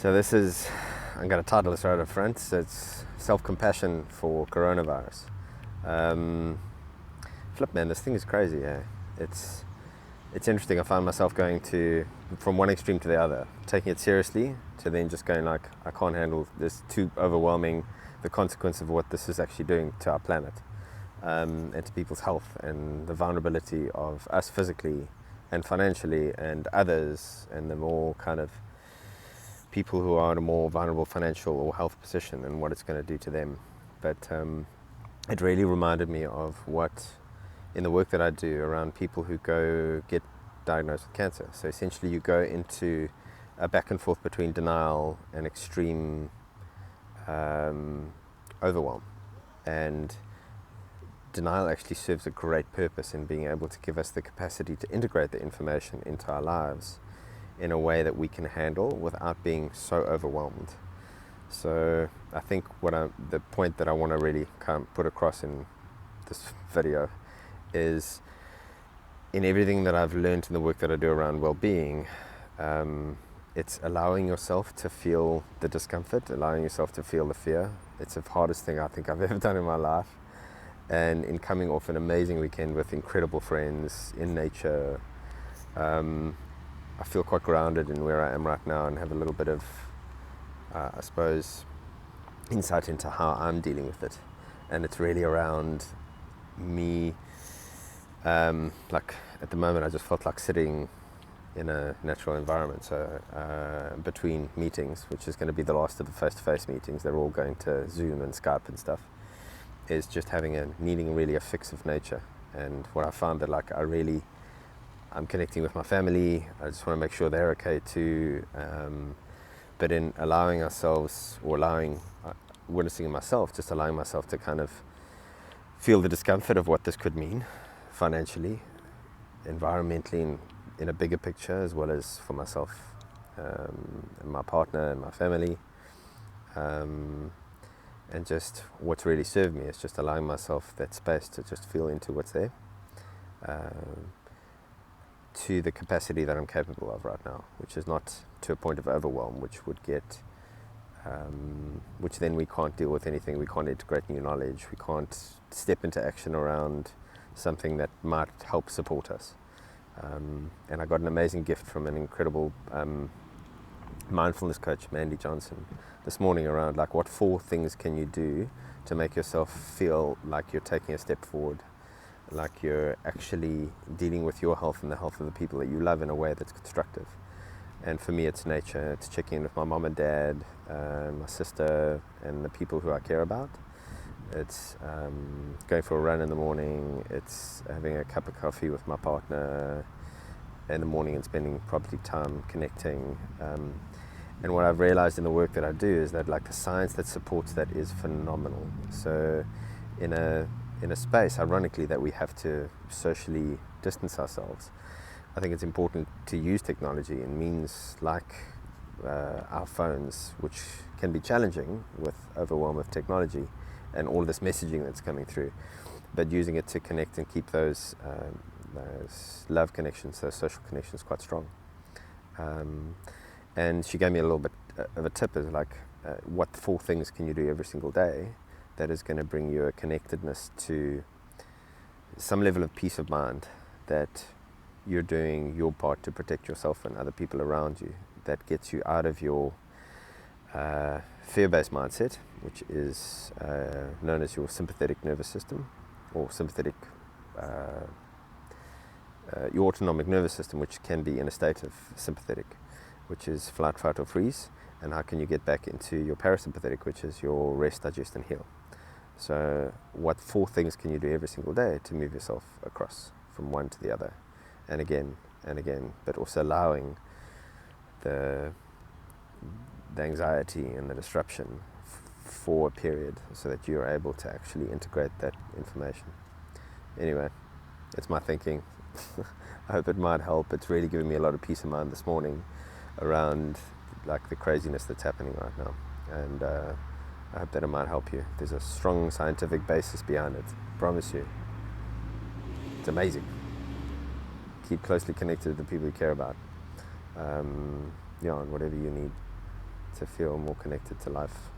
So this is, I'm going to title this right up front. So it's self-compassion for coronavirus. Flip, man, this thing is crazy. Yeah, it's interesting. I find myself going from one extreme to the other, taking it seriously to then just going like, I can't handle this, too overwhelming, the consequence of what this is actually doing to our planet, and to people's health and the vulnerability of us physically and financially and others, and the more kind of people who are in a more vulnerable financial or health position and what it's going to do to them. But it really reminded me of what, in the work that I do around people who go get diagnosed with cancer. So essentially you go into a back and forth between denial and extreme overwhelm. And denial actually serves a great purpose in being able to give us the capacity to integrate the information into our lives in a way that we can handle without being so overwhelmed. So I think the point that I want to really kind of put across in this video is, in everything that I've learned in the work that I do around well-being, it's allowing yourself to feel the discomfort, allowing yourself to feel the fear. It's the hardest thing I think I've ever done in my life. And in coming off an amazing weekend with incredible friends in nature, I feel quite grounded in where I am right now and have a little bit of, I suppose, insight into how I'm dealing with it. And it's really around me, like at the moment I just felt like sitting in a natural environment. So between meetings, which is going to be the last of the face-to-face meetings, they're all going to Zoom and Skype and stuff, is just needing really a fix of nature. And what I found that like I'm connecting with my family. I just want to make sure they're okay too. But in allowing ourselves, or witnessing myself, just allowing myself to kind of feel the discomfort of what this could mean financially, environmentally, in a bigger picture, as well as for myself, and my partner and my family. And just what's really served me is just allowing myself that space to just feel into what's there. To the capacity that I'm capable of right now, which is not to a point of overwhelm, which then we can't deal with anything, we can't integrate new knowledge, we can't step into action around something that might help support us. And I got an amazing gift from an incredible mindfulness coach, Mandy Johnson, this morning around like, what 4 things can you do to make yourself feel like you're taking a step forward, like you're actually dealing with your health and the health of the people that you love in a way that's constructive. And for me, it's nature. It's checking in with my mom and dad, my sister, and the people who I care about. It's going for a run in the morning. It's having a cup of coffee with my partner in the morning and spending quality time connecting. And what I've realized in the work that I do is that like the science that supports that is phenomenal. So in a space, ironically, that we have to socially distance ourselves, I think it's important to use technology in means like our phones, which can be challenging with overwhelm of technology and all this messaging that's coming through, but using it to connect and keep those love connections, those social connections quite strong. And she gave me a little bit of a tip, is like, what 4 things can you do every single day that is going to bring you a connectedness to some level of peace of mind, that you're doing your part to protect yourself and other people around you, that gets you out of your fear-based mindset, which is known as your sympathetic nervous system, or your autonomic nervous system, which can be in a state of sympathetic, which is flight, fight or freeze. And how can you get back into your parasympathetic, which is your rest, digest and heal. So what 4 things can you do every single day to move yourself across from one to the other, and again, but also allowing the anxiety and the disruption for a period, so that you're able to actually integrate that information. Anyway, it's my thinking. I hope it might help. It's really given me a lot of peace of mind this morning around like the craziness that's happening right now. And I hope that it might help you. There's a strong scientific basis behind it, I promise you. It's amazing. Keep closely connected to the people you care about. And whatever you need. to feel more connected to life.